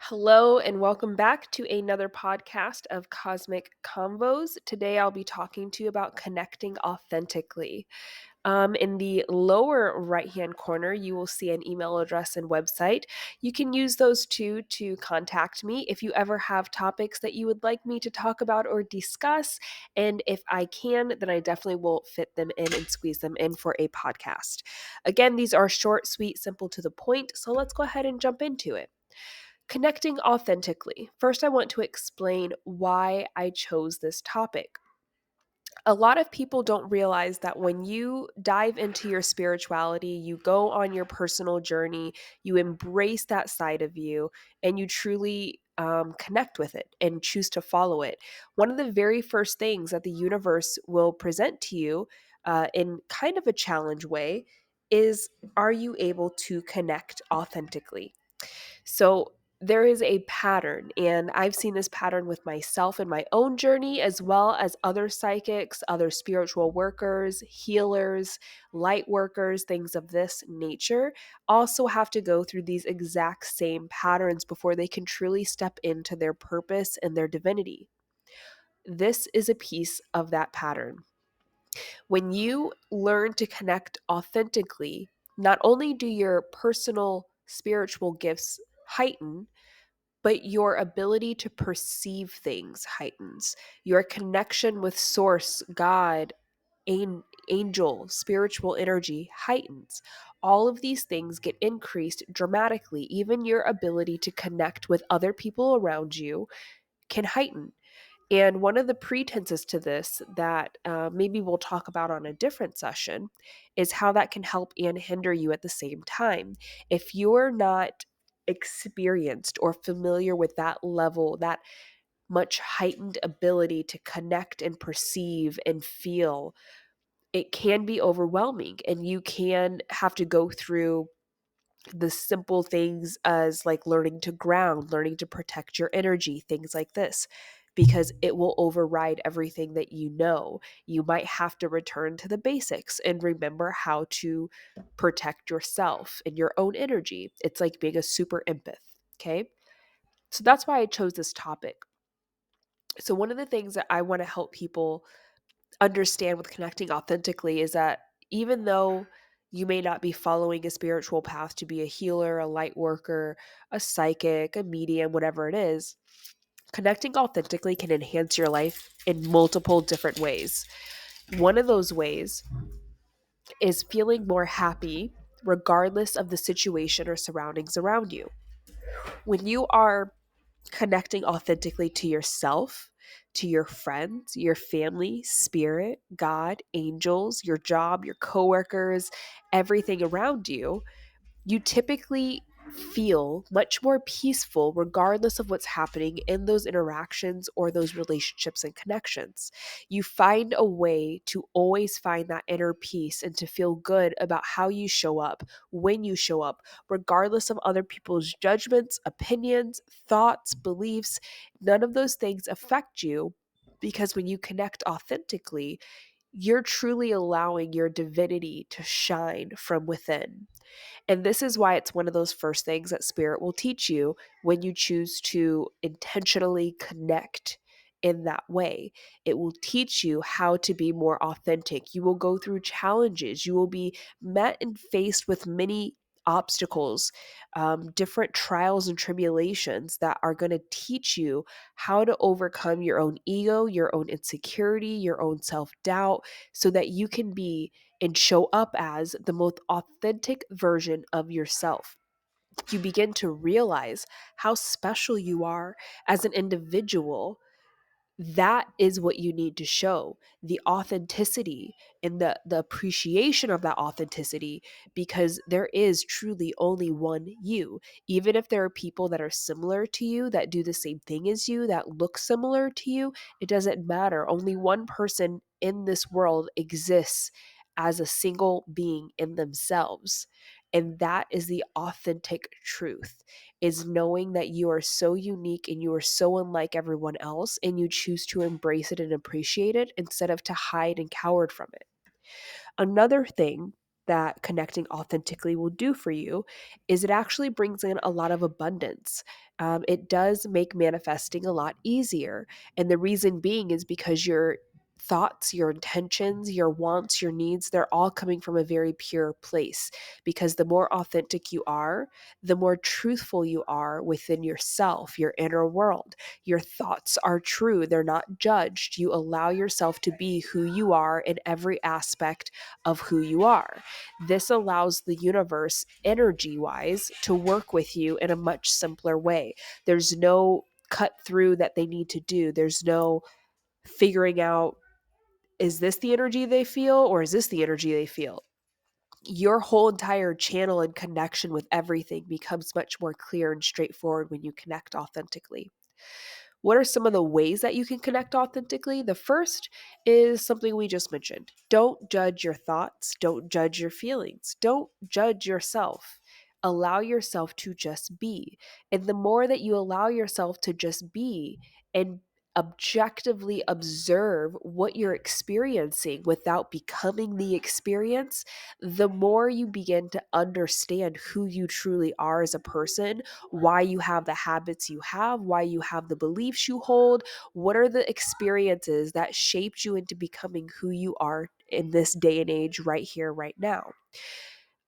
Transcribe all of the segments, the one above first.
Hello, and welcome back to another podcast of Cosmic Convos. Today, I'll be talking to you about connecting authentically. In the lower right hand corner, you will see an email address and website. You can use those two to contact me if you ever have topics that you would like me to talk about or discuss. And if I can, then I definitely will fit them in and squeeze them in for a podcast. Again, these are short, sweet, simple, to the point. So let's go ahead and jump into it. Connecting authentically. First, I want to explain why I chose this topic. A lot of people don't realize that when you dive into your spirituality, you go on your personal journey, you embrace that side of you, and you truly connect with it and choose to follow it. One of the very first things that the universe will present to you in kind of a challenge way is, are you able to connect authentically? So there is a pattern, and I've seen this pattern with myself in my own journey, as well as other psychics, other spiritual workers, healers, light workers, things of this nature, also have to go through these exact same patterns before they can truly step into their purpose and their divinity. This is a piece of that pattern. When you learn to connect authentically, not only do your personal spiritual gifts heighten, but your ability to perceive things heightens. Your connection with source, God, angel, spiritual energy heightens. All of these things get increased dramatically. Even your ability to connect with other people around you can heighten. And one of the pretenses to this that maybe we'll talk about on a different session is how that can help and hinder you at the same time. If you're not experienced or familiar with that level, that much heightened ability to connect and perceive and feel, it can be overwhelming, and you can have to go through the simple things as like learning to ground, learning to protect your energy, things like this, because it will override everything that you know. You might have to return to the basics and remember how to protect yourself and your own energy. It's like being a super empath. Okay. So that's why I chose this topic. So, one of the things that I want to help people understand with connecting authentically is that even though you may not be following a spiritual path to be a healer, a light worker, a psychic, a medium, whatever it is, connecting authentically can enhance your life in multiple different ways. One of those ways is feeling more happy regardless of the situation or surroundings around you. When you are connecting authentically to yourself, to your friends, your family, spirit, God, angels, your job, your coworkers, everything around you, you typically feel much more peaceful regardless of what's happening in those interactions or those relationships and connections. You find a way to always find that inner peace and to feel good about how you show up, when you show up, regardless of other people's judgments, opinions, thoughts, beliefs. None of those things affect you, because when you connect authentically, you're truly allowing your divinity to shine from within. And this is why it's one of those first things that spirit will teach you when you choose to intentionally connect in that way. It will teach you how to be more authentic. You will go through challenges. You will be met and faced with many obstacles, different trials and tribulations that are going to teach you how to overcome your own ego, your own insecurity, your own self doubt, so that you can be and show up as the most authentic version of yourself. You begin to realize how special you are as an individual. That is what you need to show, the authenticity and the appreciation of that authenticity, because there is truly only one you. Even if there are people that are similar to you, that do the same thing as you, that look similar to you, it doesn't matter. Only one person in this world exists as a single being in themselves, and that is the authentic truth, is knowing that you are so unique and you are so unlike everyone else, and you choose to embrace it and appreciate it instead of to hide and cower from it. Another thing that connecting authentically will do for you is it actually brings in a lot of abundance. It does make manifesting a lot easier. And the reason being is because your thoughts, your intentions, your wants, your needs, they're all coming from a very pure place. Because the more authentic you are, the more truthful you are within yourself, your inner world. Your thoughts are true, they're not judged. You allow yourself to be who you are in every aspect of who you are. This allows the universe, energy wise, to work with you in a much simpler way. There's no cut through that they need to do, there's no figuring out, is this the energy they feel or is this the energy they feel? Your whole entire channel and connection with everything becomes much more clear and straightforward when you connect authentically. What are some of the ways that you can connect authentically? The first is something we just mentioned. Don't judge your thoughts. Don't judge your feelings. Don't judge yourself. Allow yourself to just be. And the more that you allow yourself to just be and objectively observe what you're experiencing without becoming the experience, the more you begin to understand who you truly are as a person, why you have the habits you have, why you have the beliefs you hold, what are the experiences that shaped you into becoming who you are in this day and age right here, right now.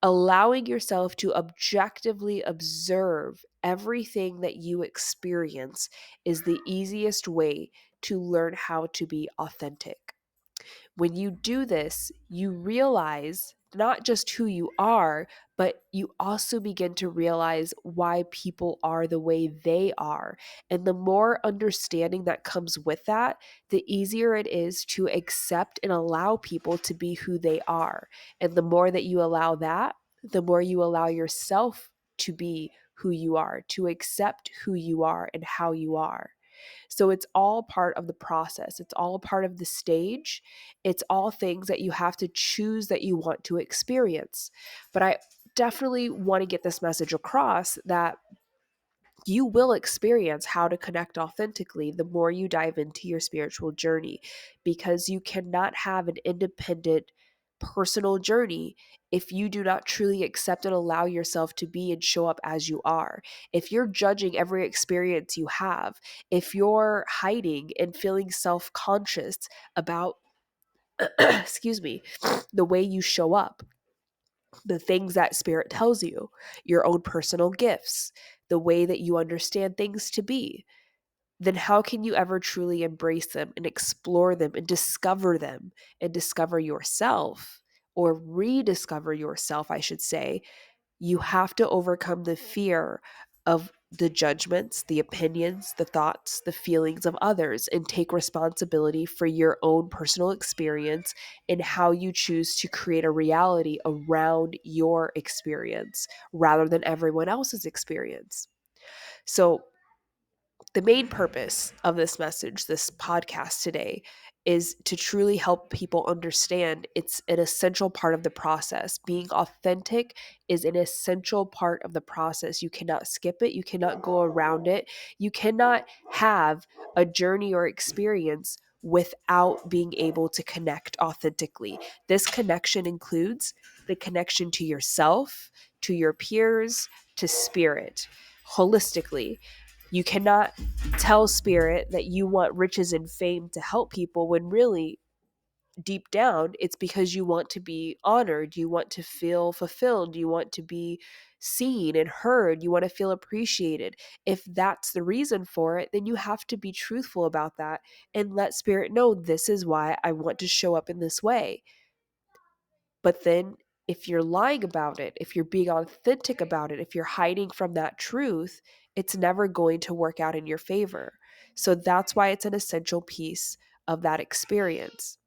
Allowing yourself to objectively observe everything that you experience is the easiest way to learn how to be authentic. When you do this, you realize not just who you are, but you also begin to realize why people are the way they are. And the more understanding that comes with that, the easier it is to accept and allow people to be who they are. And the more that you allow that, the more you allow yourself to be who you are, to accept who you are and how you are. So it's all part of the process. It's all part of the stage. It's all things that you have to choose that you want to experience. But I definitely want to get this message across that you will experience how to connect authentically the more you dive into your spiritual journey, because you cannot have an independent personal journey if you do not truly accept and allow yourself to be and show up as you are. If you're judging every experience you have, if you're hiding and feeling self-conscious about excuse me, the way you show up, the things that spirit tells you, your own personal gifts, the way that you understand things to be, then how can you ever truly embrace them and explore them and discover yourself, or rediscover yourself, I should say? You have to overcome the fear of the judgments, the opinions, the thoughts, the feelings of others, and take responsibility for your own personal experience and how you choose to create a reality around your experience rather than everyone else's experience. So, the main purpose of this message, this podcast today, is to truly help people understand it's an essential part of the process. Being authentic is an essential part of the process. You cannot skip it. You cannot go around it. You cannot have a journey or experience without being able to connect authentically. This connection includes the connection to yourself, to your peers, to spirit, holistically. You cannot tell spirit that you want riches and fame to help people when really deep down it's because you want to be honored, you want to feel fulfilled, you want to be seen and heard, you want to feel appreciated. If that's the reason for it, then you have to be truthful about that and let spirit know, this is why I want to show up in this way. But then if you're lying about it, if you're being authentic about it, if you're hiding from that truth, it's never going to work out in your favor. So that's why it's an essential piece of that experience.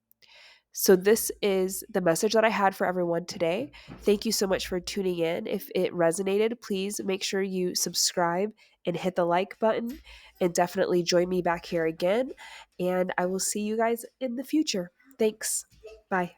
So this is the message that I had for everyone today. Thank you so much for tuning in. If it resonated, please make sure you subscribe and hit the like button, and definitely join me back here again. And I will see you guys in the future. Thanks. Bye.